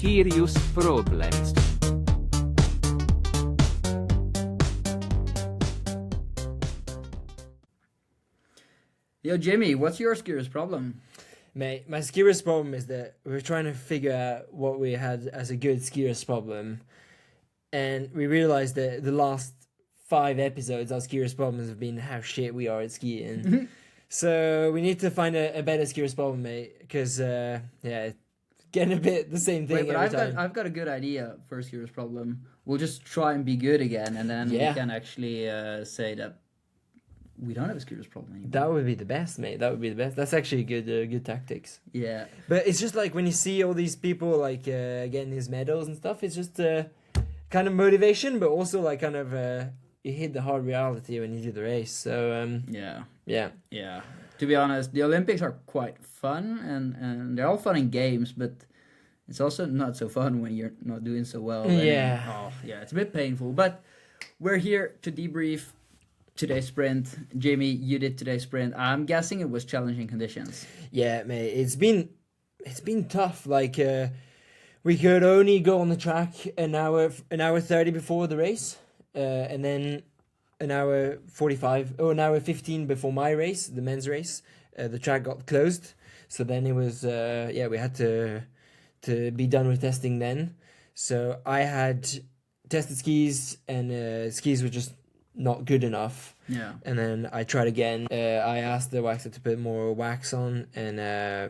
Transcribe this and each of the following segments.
serious problems. Yo, Jimmy, what's your skiers problem? Mate, my skiers problem is that we're trying to figure out what we had as a good skiers problem, and we realized that the last 5 episodes, our skiers problems have been how shit we are at skiing. So we need to find a better skiers problem, mate, because it's getting a bit the same thing. Wait, but every time. I've got a good idea for a skiers problem. We'll just try and be good again, and then we can actually say that we don't have a skiers problem anymore. That would be the best, mate. That would be the best. That's actually good tactics. Yeah. But it's just like when you see all these people like getting these medals and stuff, it's just kind of motivation, but also like kind of you hit the hard reality when you do the race. So yeah. To be honest, the Olympics are quite fun, and they're all fun in games, but it's also not so fun when you're not doing so well. It's a bit painful. But we're here to debrief today's sprint. Jimmy, you did today's sprint. I'm guessing it was challenging conditions. Yeah, mate. It's been tough. Like we could only go on the track an hour 30 before the race, and then an hour 15 before my race, the men's race. The track got closed, so then it was we had to be done with testing then. So I had tested skis, and skis were just not good enough. Yeah. And then I tried again. I asked the waxer to put more wax on, and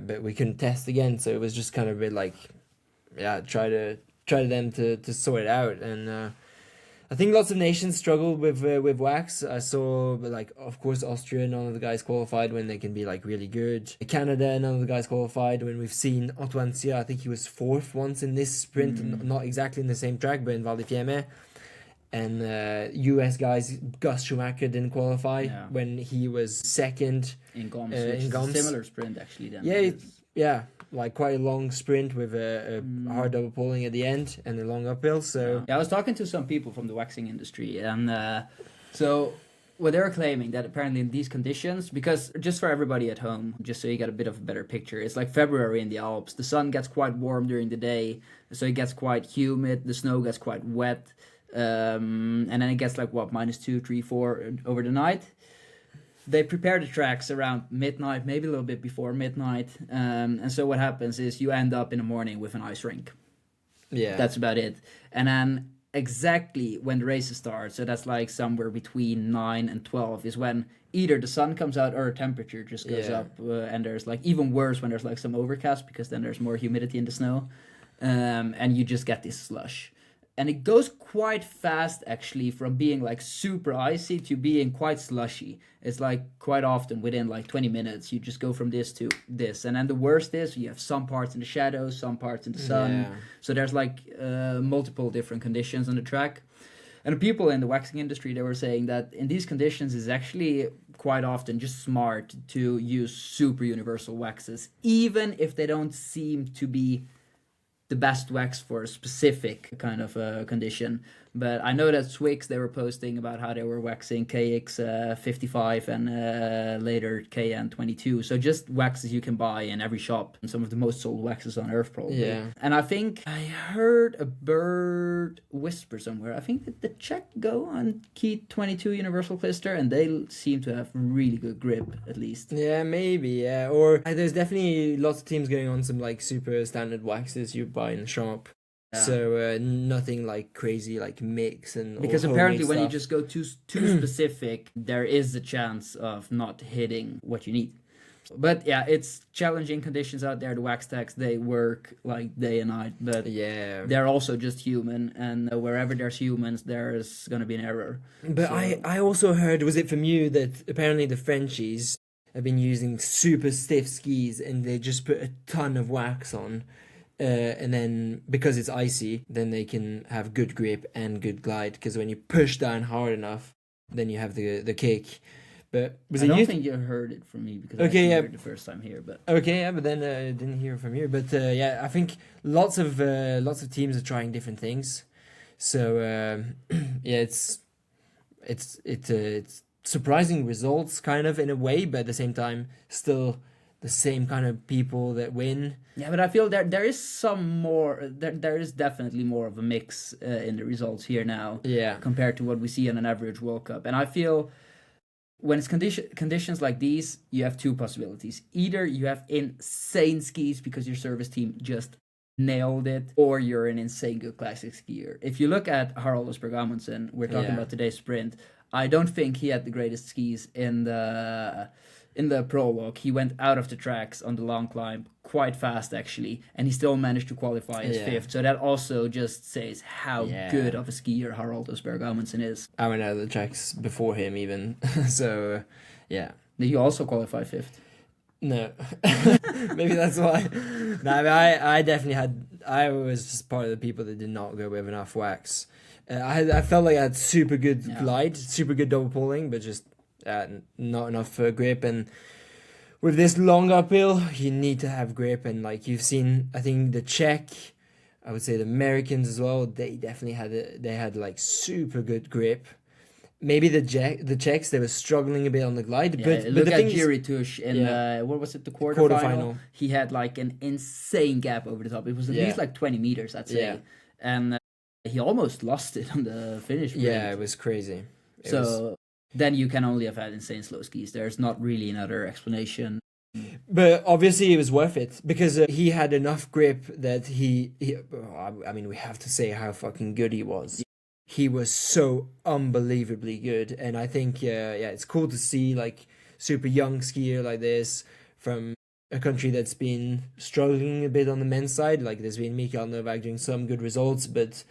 but we couldn't test again. So it was just kind of a bit like, try them to sort it out. And I think lots of nations struggled with wax. I saw, like, of course, Austria, none of the guys qualified when they can be like really good. Canada, none of the guys qualified when we've seen Antoine Sia. I think he was 4th once in this sprint, not exactly in the same track, but in Val di Fiemme. And US guys, Gus Schumacher didn't qualify when he was 2nd in Goms, which is a similar sprint actually then. Like quite a long sprint with a hard double pulling at the end and a long uphill. So I was talking to some people from the waxing industry, and so what they're claiming that apparently in these conditions, because just for everybody at home, just so you get a bit of a better picture, it's like February in the Alps. The sun gets quite warm during the day, so it gets quite humid. The snow gets quite wet. And then it gets like -2, 3, 4 over the night. They prepare the tracks around midnight, maybe a little bit before midnight, and so what happens is you end up in the morning with an ice rink. Yeah, that's about it. And then exactly when the races start, so that's like somewhere between 9 and 12, is when either the sun comes out or the temperature just goes up, and there's like even worse when there's like some overcast, because then there's more humidity in the snow, and you just get this slush. And it goes quite fast, actually, from being like super icy to being quite slushy. It's like quite often within like 20 minutes, you just go from this to this. And then the worst is you have some parts in the shadows, some parts in the sun. Yeah. So there's like multiple different conditions on the track. And the people in the waxing industry, they were saying that in these conditions, it's actually quite often just smart to use super universal waxes, even if they don't seem to be the best wax for a specific kind of condition. But I know that Swix, they were posting about how they were waxing KX55 and later KN22. So just waxes you can buy in every shop. And some of the most sold waxes on earth, probably. Yeah. And I think I heard a bird whisper somewhere. I think that the Czech go on Key 22 Universal Clister, and they seem to have really good grip, at least. Yeah, maybe, yeah. Or there's definitely lots of teams going on some like super standard waxes you buy in the shop. Yeah. So nothing like crazy like mix and because apparently when you just go too specific, there is a chance of not hitting what you need. But yeah, it's challenging conditions out there. The wax techs, they work like day and night, but they're also just human, and wherever there's humans, there's gonna be an error. But so, I also heard, was it from you, that apparently the Frenchies have been using super stiff skis and they just put a ton of wax on. And then because it's icy, then they can have good grip and good glide, because when you push down hard enough, then you have the kick. But I don't think you heard it from me, because I heard it the first time here. But but then I didn't hear it from you. But I think lots of teams are trying different things. So it's surprising results kind of in a way, but at the same time still the same kind of people that win. Yeah, but I feel there is some more. There is definitely more of a mix in the results here now. Yeah. Compared to what we see on an average World Cup, and I feel when it's conditions like these, you have two possibilities. Either you have insane skis because your service team just nailed it, or you're an insane good classic skier. If you look at Haraldus Bergamundsen, we're talking about today's sprint. I don't think he had the greatest skis in the prologue. He went out of the tracks on the long climb quite fast, actually, and he still managed to qualify as fifth. So that also just says how good of a skier Haraldus Bergamundsen is. I went out of the tracks before him even. So, yeah. Did you also qualify fifth? No. Maybe that's why. No, I definitely had... I was just part of the people that did not go with enough wax. I felt like I had super good glide, super good double pulling, but just not enough grip. And with this long uphill, you need to have grip. And like you've seen, I think the Czech, I would say the Americans as well, they definitely had like super good grip. Maybe the Czechs, they were struggling a bit on the glide. Yeah, but look the at thing is, Jiri Tush in what was it, the quarterfinal? He had like an insane gap over the top. It was at least like 20 meters, I'd say. Yeah. And he almost lost it on the finish. Yeah, it was crazy. Then you can only have had insane slow skis. There's not really another explanation. But obviously it was worth it because he had enough grip that I mean, we have to say how fucking good he was. He was so unbelievably good. And I think, it's cool to see like super young skier like this from a country that's been struggling a bit on the men's side. Like there's been Mikael Novak doing some good results, but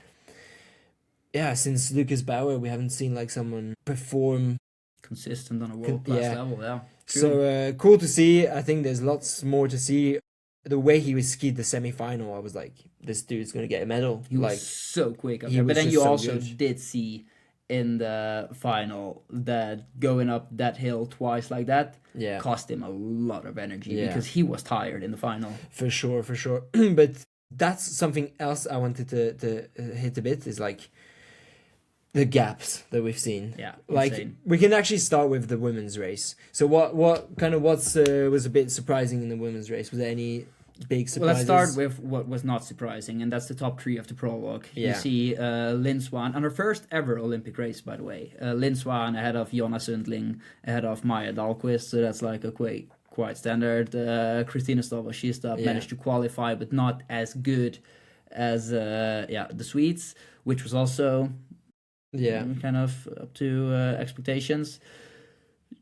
yeah, since Lucas Bauer, we haven't seen like someone perform consistent on a world-class level. Yeah. True. So cool to see. I think there's lots more to see. The way he was skied the semi-final, I was like, this dude's gonna get a medal. He was so quick up there. But then you also did see in the final that going up that hill twice like that cost him a lot of energy because he was tired in the final. For sure. But that's something else I wanted to hit a bit is like the gaps that we've seen. Yeah, like insane. We can actually start with the women's race. So what was a bit surprising in the women's race? Was there any big surprises? Well, let's start with what was not surprising, and that's the top three of the prologue. Yeah. You see Lynn Swan on her first ever Olympic race, by the way. Lynn Swan ahead of Jonna Sundling, ahead of Maja Dahlqvist, so that's like a quite standard. Kristina Stova managed to qualify, but not as good as the Swedes, which was also kind of up to expectations.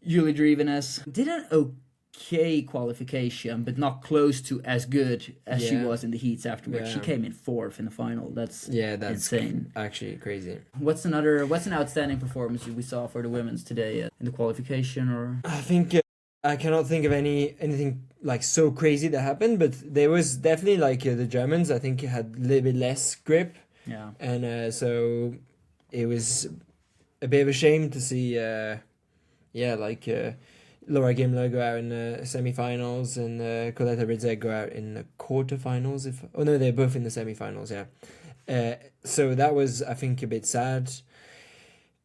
Julie Drivenes did an okay qualification, but not close to as good as she was in the heats afterwards. She came in fourth in the final. That's insane. Actually crazy. What's an outstanding performance we saw for the women's today in the qualification? Or I think I cannot think of anything like so crazy that happened, but there was definitely like the Germans. I think had a little bit less grip. Yeah, and so it was a bit of a shame to see. Laura Gimler go out in the semi-finals and Coletta Ridzeg go out in the quarter-finals. They're both in the semi-finals, so that was, I think, a bit sad.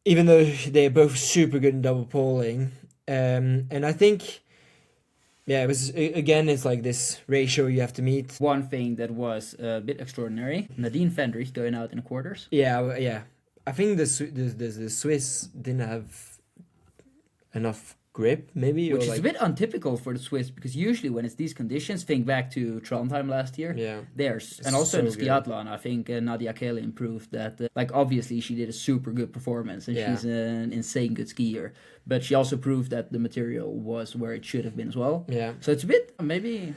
Even though they're both super good in double poling. And I think, it was, again, it's like this ratio you have to meet. One thing that was a bit extraordinary, Nadine Fendrich going out in the quarters. Yeah. I think the Swiss didn't have enough grip, maybe, which is a bit untypical for the Swiss, because usually when it's these conditions, think back to Trondheim last year. Yeah, and also in the skiathlon, I think Nadia Kelly improved that. Obviously she did a super good performance, and she's an insane good skier. But she also proved that the material was where it should have been as well. Yeah. So it's a bit maybe.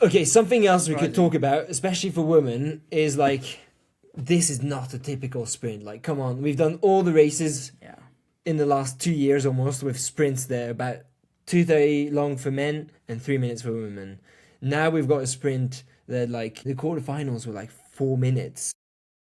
Okay, something else we could talk about, especially for women, is like this is not a typical sprint. Like, come on, we've done all the races. Yeah. In the last 2 years almost, with sprints there about 2:30 long for men and 3 minutes for women. Now we've got a sprint that like the quarterfinals were like 4 minutes.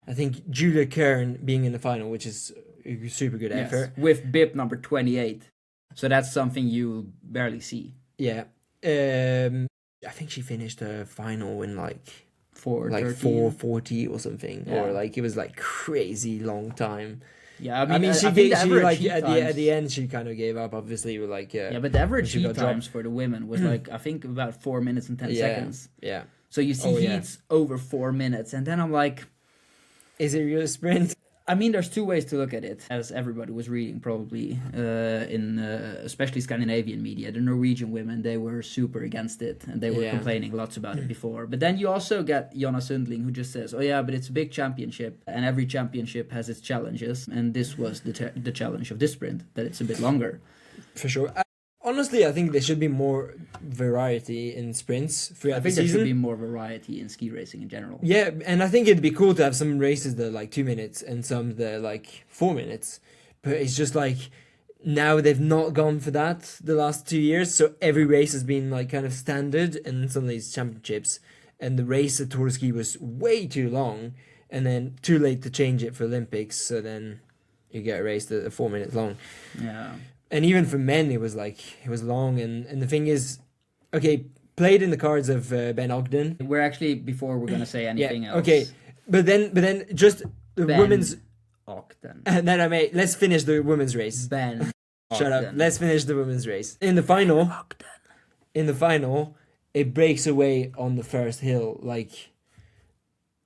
I think Julia Kern being in the final, which is a super good effort. With bib number 28. So that's something you barely see. Yeah. I think she finished her final in like 4:40 or something. Yeah. Or like it was like crazy long time. Yeah, I mean, she I think gave, the she average like heat at times, the end she kind of gave up. Obviously, with like yeah, but the average she heat got dropped. times for the women was like I think about 4 minutes and 10 yeah, seconds. yeah. So you see Oh, yeah. heats over 4 minutes, and then I'm like, Is it real sprint? I mean, there's two ways to look at it, as everybody was reading probably in especially Scandinavian media. The Norwegian women, they were super against it, and they were Yeah. complaining lots about it before. But then you also get Jonna Sundling, who just says, "Oh yeah, but it's a big championship, and every championship has its challenges, and this was the challenge of this sprint, that it's a bit longer." For sure. Honestly, I think there should be more variety in sprints throughout I the think there season. should be more variety in ski racing in general. Yeah, and I think it'd be cool to have some races that are like 2 minutes and some that are like 4 minutes. But it's just like now they've not gone for that the last 2 years, so every race has been like kind of standard and some of these championships. And the race at Tour de Ski was way too long, and then too late to change it for Olympics. So then you get a race that are 4 minutes long. Yeah. And even for men, it was long. And the thing is, okay, played in the cards of Ben Ogden. We're actually, before we're gonna say anything else. Okay, but then just the Ben women's. Ogden. And then let's finish the women's race. Ben. Shut up. Ogden. Let's finish the women's race. In the final, it breaks away on the first hill. Like,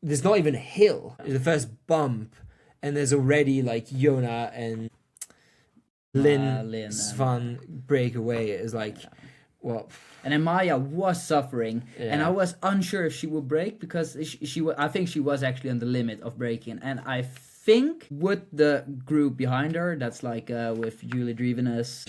there's not even a hill. It's the first bump, and there's already like Jona and Lynn Svan break away. It's like, well. And then Maya was suffering, and Yeah. I was unsure if she would break because I think she was actually on the limit of breaking. And I think with the group behind her, that's like with Julie Drivenes,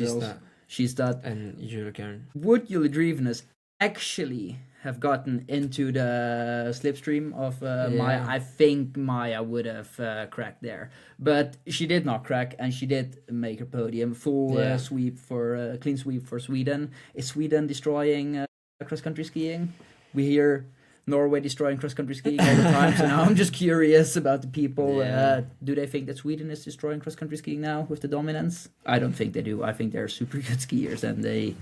she's that. And Julia Karen. Would Julie Drivenes actually have gotten into the slipstream of Maya? I think Maya would have cracked there, but she did not crack, and she did make her podium. Full clean sweep for Sweden. Is Sweden destroying cross country skiing? We hear Norway destroying cross country skiing all the time. So now I'm just curious about the people. Yeah. Do they think that Sweden is destroying cross country skiing now with the dominance? I don't think they do. I think they're super good skiers, and they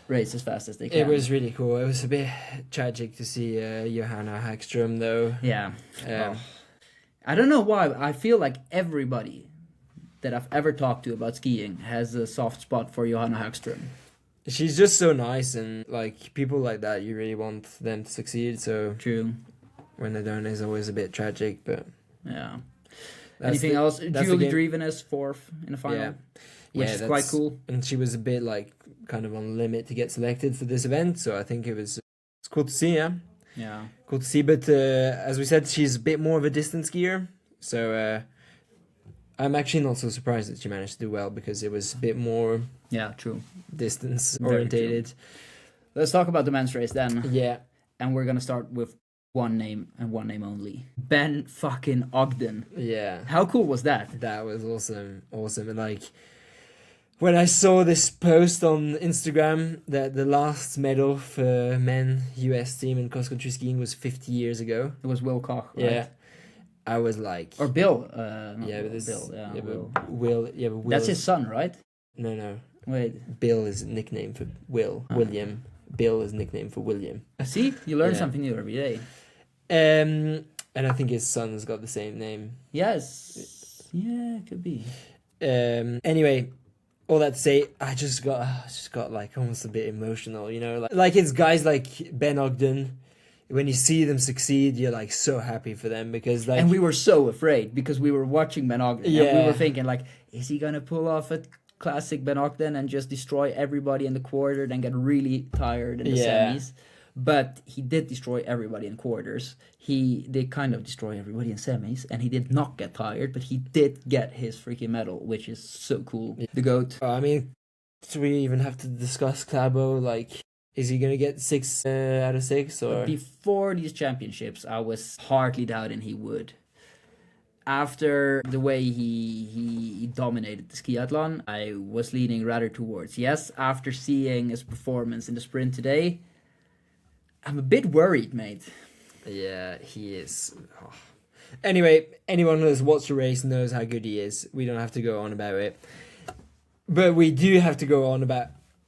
race as fast as they can. It was really cool. It was a bit tragic to see Johanna Hagström though. Yeah. I don't know why. I feel like everybody that I've ever talked to about skiing has a soft spot for Johanna Hagström. She's just so nice, and like people like that, you really want them to succeed. So True. when they don't, it's always a bit tragic. But Yeah. that's Anything else? that's Julie the game. Drivenes fourth in the final, Yeah. which is quite that's- cool. And she was a bit like kind of on limit to get selected for this event, so I think it's cool to see. Yeah, Yeah. cool to see. But as we said, she's a bit more of a distance skier, so I'm actually not so surprised that she managed to do well because it was a bit more Yeah. True. distance Very orientated. Let's talk about the men's race then, Yeah, and we're gonna start with one name and one name only: Ben fucking Ogden. yeah. How cool was that? That was awesome. And like when I saw this post on Instagram that the last medal for men US team in cross country skiing was 50 years ago. It was Will Koch, right? Yeah. I was like, Or Bill. Not yeah, Will, but this, Bill. Yeah, yeah, Will. but Will, yeah, but Will. That's his son, right? No. Wait. Bill is a nickname for Will. Ah. William. Bill is a nickname for William. See, you learn Yeah. something new every day. And I think his son's got the same name. Yes. Yeah, it could be. Anyway, all that to say, I just got like almost a bit emotional, you know, like it's guys like Ben Ogden. When you see them succeed, you're like so happy for them because like, And we were so afraid because we were watching Ben Ogden. And we Yeah. were thinking like, is he gonna pull off a classic Ben Ogden and just destroy everybody in the quarter, then get really tired in the Yeah. semis? But he did destroy everybody in quarters. He did kind of destroy everybody in semis, and he did not get tired, but he did get his freaking medal, which is so cool. The GOAT. I mean, do we even have to discuss Klæbo? Like, is he gonna get 6 out of 6 or? Before these championships, I was hardly doubting he would. After the way he dominated the skiathlon, I was leaning rather towards yes. After seeing his performance in the sprint today, I'm a bit worried, mate. Yeah, he is. Oh. Anyway, anyone who has watched the race knows how good he is. We don't have to go on about it. But we do have to go on about...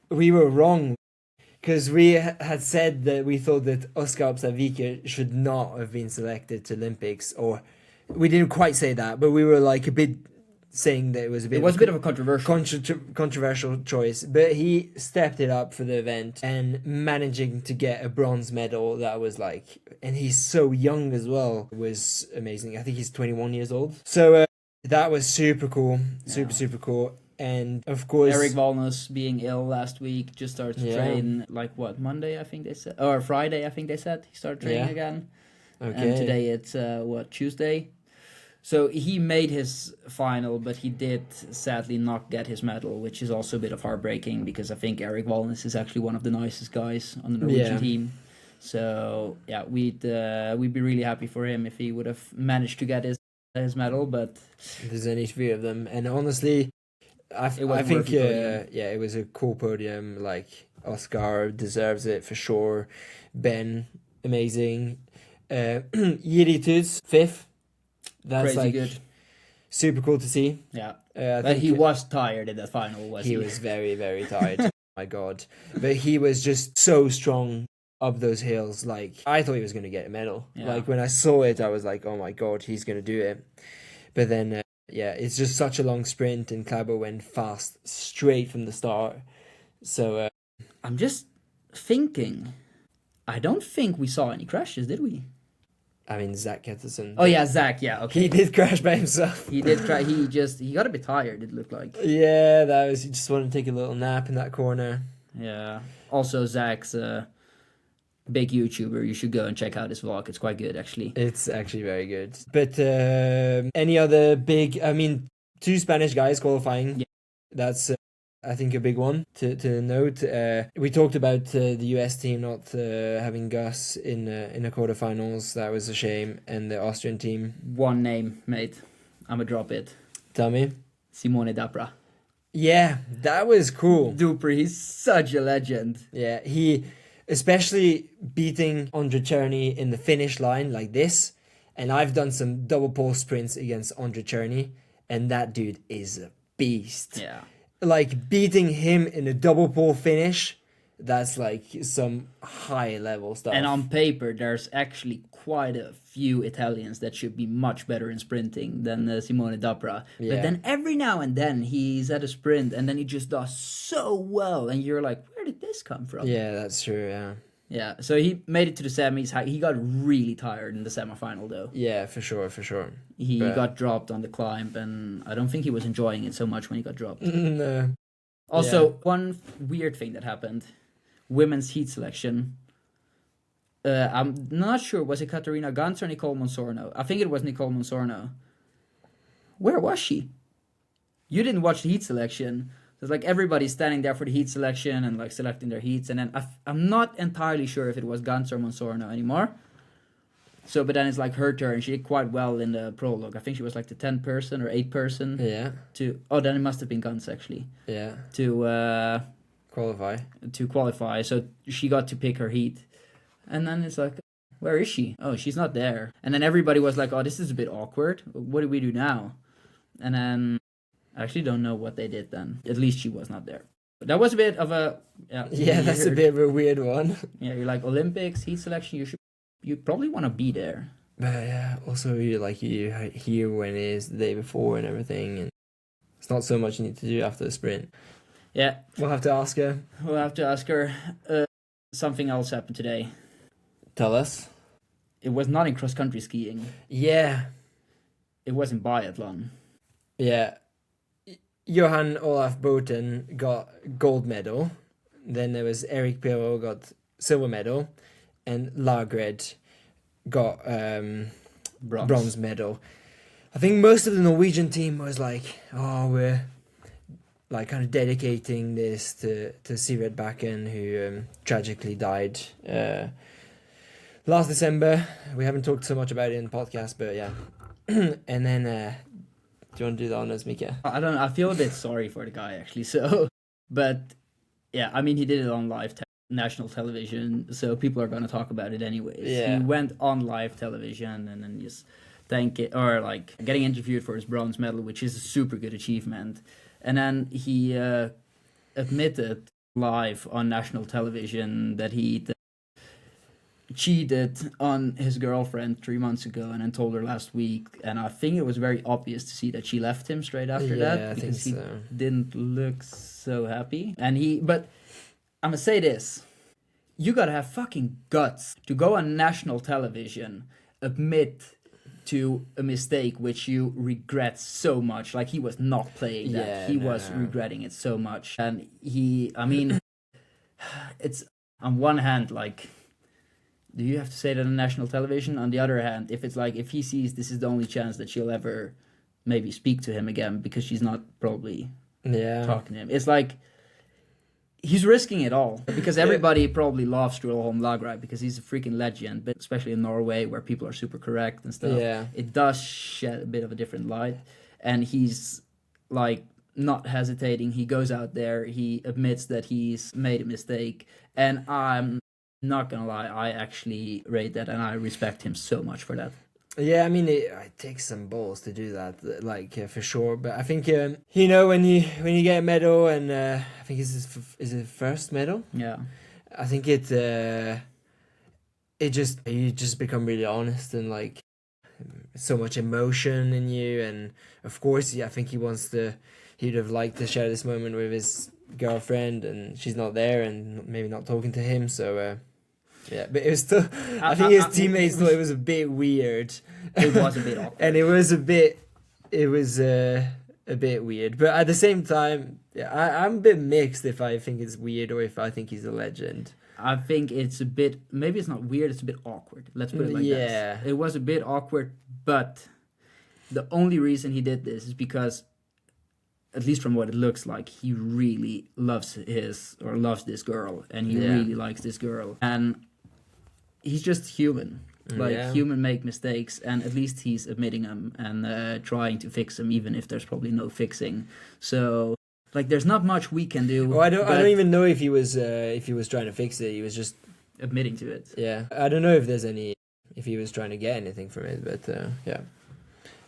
We were wrong. Because we had said that we thought that Oskar Obstad-Viker should not have been selected to Olympics. Or we didn't quite say that, but we were like a bit saying that it was a bit. It was a bit of a controversial. Controversial choice, but he stepped it up for the event and managing to get a bronze medal. That was like, and he's so young as well. Was amazing. I think he's 21 years old. So that was super cool, super cool. And of course, Eric Valnes being ill last week just started to train like what, Monday I think they said, or Friday I think they said he started training again. Okay. And today it's what, Tuesday. So he made his final, but he did sadly not get his medal, which is also a bit of heartbreaking because I think Eric Valnes is actually one of the nicest guys on the Norwegian team. So yeah, we'd be really happy for him if he would have managed to get his medal. But there's only 3 of them, and honestly, I think it was a cool podium. Like Oscar deserves it for sure. Ben, amazing. Yiritus 5th. That's crazy like good. Super cool to see. Yeah, but he was tired in that final. He was very, very tired. Oh my God, but he was just so strong up those hills. Like I thought he was going to get a medal. Yeah. Like when I saw it, I was like, oh my God, he's going to do it. But then it's just such a long sprint, and Klæbo went fast straight from the start. So I'm just thinking, I don't think we saw any crashes, did we? I mean, Zach Ketterson. Oh yeah, Zach. Yeah, okay. He did crash by himself. He did crash. He got a bit tired. It looked like. Yeah, he just wanted to take a little nap in that corner. Yeah. Also, Zach's a big YouTuber. You should go and check out his vlog. It's quite good, actually. It's actually very good. But any other big? I mean, 2 Spanish guys qualifying. Yeah. That's I think a big one to note. We talked about the US team not having Gus in the quarterfinals. That was a shame. And the Austrian team. One name, mate. I'm gonna drop it. Tell me. Simone Dapra. Yeah, that was cool. Duper, he's such a legend. Yeah, he especially beating Andre Czerny in the finish line like this. And I've done some double pole sprints against Andre Czerny, and that dude is a beast. Yeah. Like beating him in a double pole finish, that's like some high level stuff. And on paper, there's actually quite a few Italians that should be much better in sprinting than Simone Dapra. Yeah. But then every now and then he's at a sprint and then he just does so well. And you're like, where did this come from? Yeah, that's true, yeah. Yeah, so he made it to the semis. He got really tired in the semifinal, though. Yeah, for sure. He got dropped on the climb, and I don't think he was enjoying it so much when he got dropped. No. Also, one weird thing that happened, women's heat selection. I'm not sure, was it Katarina Gantz or Nicole Monsorno? I think it was Nicole Monsorno. Where was she? You didn't watch the heat selection. It's like everybody's standing there for the heat selection and like selecting their heats, and then I'm not entirely sure if it was Gantz or Monsorno anymore. So, but then it's like her turn. She did quite well in the prologue. I think she was like the 10th person or 8th person. Yeah. Then it must have been Gantz actually. Yeah. To qualify. So she got to pick her heat, and then it's like, where is she? Oh, she's not there. And then everybody was like, oh, this is a bit awkward. What do we do now? And then I actually don't know what they did then. At least she was not there. But that was a bit of a... Yeah, that's a bit of a weird one. Yeah, you're like, Olympics, heat selection, you probably want to be there. But yeah, also you hear when it is the day before and everything, and it's not so much you need to do after the sprint. Yeah. We'll have to ask her. Something else happened today. Tell us. It was not in cross-country skiing. Yeah. It was in biathlon. Yeah. Johan Olaf Boten got gold medal. Then there was Eric Pirro got silver medal. And Lagred got bronze medal. I think most of the Norwegian team was like, oh, we're like kind of dedicating this to Sivert Bakken, who tragically died last December. We haven't talked so much about it in the podcast, but yeah. And then, do you want to do the honors, Mika? I don't know. I feel a bit sorry for the guy, actually. So, but yeah, I mean, he did it on national television, so people are going to talk about it anyways. Yeah. He went on live television and then just getting interviewed for his bronze medal, which is a super good achievement. And then he admitted live on national television that he cheated on his girlfriend 3 months ago and then told her last week. And I think it was very obvious to see that she left him straight after Yeah, that I because think he so. didn't look so happy. But I'm gonna say this. You gotta have fucking guts to go on national television, admit to a mistake which you regret so much. Like, he was not playing that. Yeah, He no, was no. regretting it so much. And I mean, it's on one hand, like, do you have to say that on national television? On the other hand, if it's like, if he sees this is the only chance that she'll ever maybe speak to him again because she's not probably Yeah. talking to him, it's like, he's risking it all because everybody probably loves Sturla Lagra because he's a freaking legend, but especially in Norway where people are super correct and stuff, Yeah. it does shed a bit of a different light. And he's like not hesitating. He goes out there, he admits that he's made a mistake, and I'm not gonna lie, I actually rate that and I respect him so much for that. Yeah, I mean, it takes some balls to do that, like for sure. But I think you know, when you get a medal, and I think is his first medal. Yeah. I think you just become really honest, and like so much emotion in you. And of course, yeah, I think he'd have liked to share this moment with his girlfriend, and she's not there, and maybe not talking to him. So. Yeah, but it was still. I think his teammates thought it was a bit weird. It was a bit awkward. And it was a bit weird. But at the same time, yeah, I'm a bit mixed if I think it's weird or if I think he's a legend. I think it's a bit, maybe it's not weird, it's a bit awkward. Let's put it like Yeah. that. It was a bit awkward, but the only reason he did this is because, at least from what it looks like, he really loves this girl, and he really likes this girl. And he's just human. Like, human make mistakes, and at least he's admitting them and trying to fix them, even if there's probably no fixing. So, like, there's not much we can do. Well, I don't even know if he was trying to fix it. He was just admitting to it. Yeah, I don't know if he was trying to get anything from it, but yeah.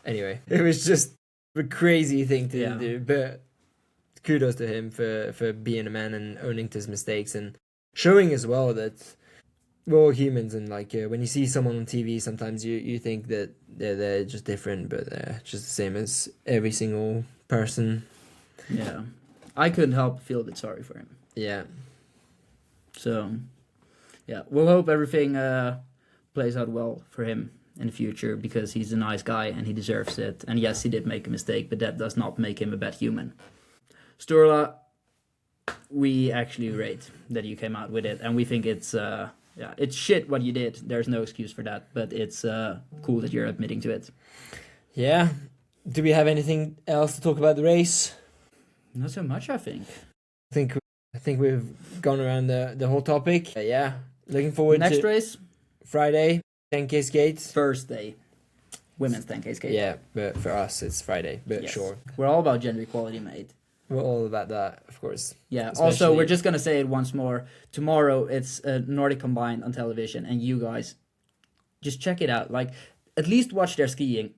Anyway, it was just a crazy thing to do, but kudos to him for being a man and owning to his mistakes and showing as well that we're all humans, and like when you see someone on TV, sometimes you think that they're just different, but just the same as every single person. Yeah, I couldn't help but feel a bit sorry for him. Yeah. So, yeah, we'll hope everything plays out well for him in the future, because he's a nice guy and he deserves it. And yes, he did make a mistake, but that does not make him a bad human. Sturla, we actually rate that you came out with it, and we think it's it's shit what you did. There's no excuse for that, but it's cool that you're admitting to it. Yeah. Do we have anything else to talk about the race? Not so much, I think. I think we've gone around the whole topic. Yeah. Looking forward Next to race, Friday, 10K skate. Thursday, women's 10K skate. Yeah, but for us it's Friday, but Yes. sure. We're all about gender equality, mate. We're all about that, of course. Yeah. Especially- Also, we're just gonna say it once more. Tomorrow, it's Nordic Combined on television, and you guys just check it out. Like, at least watch their skiing.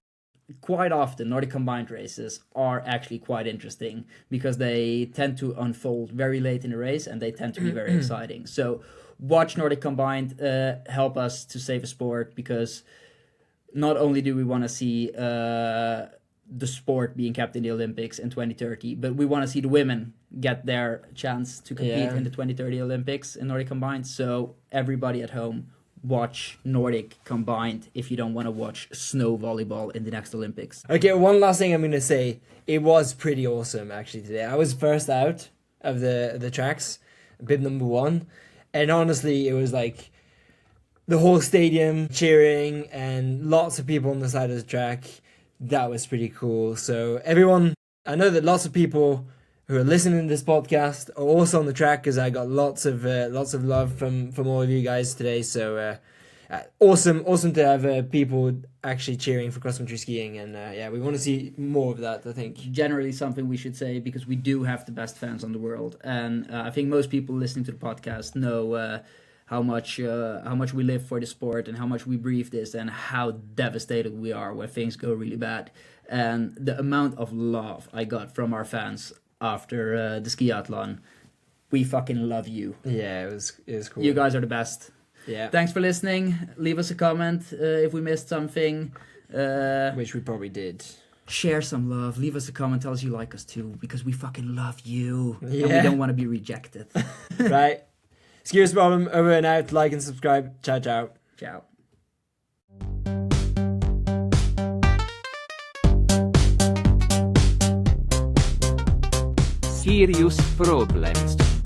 Quite often, Nordic Combined races are actually quite interesting because they tend to unfold very late in the race, and they tend to be very exciting. So, watch Nordic Combined. Help us to save a sport, because not only do we want to see the sport being kept in the Olympics in 2030, but we want to see the women get their chance to compete in the 2030 Olympics in Nordic Combined. So everybody at home, watch Nordic Combined if you don't want to watch snow volleyball in the next Olympics. Okay, one last thing I'm going to say. It was pretty awesome, actually, today. I was first out of the tracks, bib number 1. And honestly, it was like the whole stadium cheering and lots of people on the side of the track. That was pretty cool. So everyone, I know that lots of people who are listening to this podcast are also on the track, because I got lots of love from all of you guys today. So awesome to have people actually cheering for cross country skiing, and we want to see more of that, I think. Generally something we should say, because we do have the best fans on the world, and I think most people listening to the podcast know how much we live for the sport and how much we breathe this, and how devastated we are when things go really bad. And the amount of love I got from our fans after the skiathlon, we fucking love you. Yeah, it was cool. You guys are the best. Yeah. Thanks for listening. Leave us a comment if we missed something. Which we probably did. Share some love. Leave us a comment. Tell us you like us too, because we fucking love you. And we Yeah. don't want to be rejected. Right. Excuse problem. Over and out. Like and subscribe. Ciao, ciao. Ciao. Serious problems.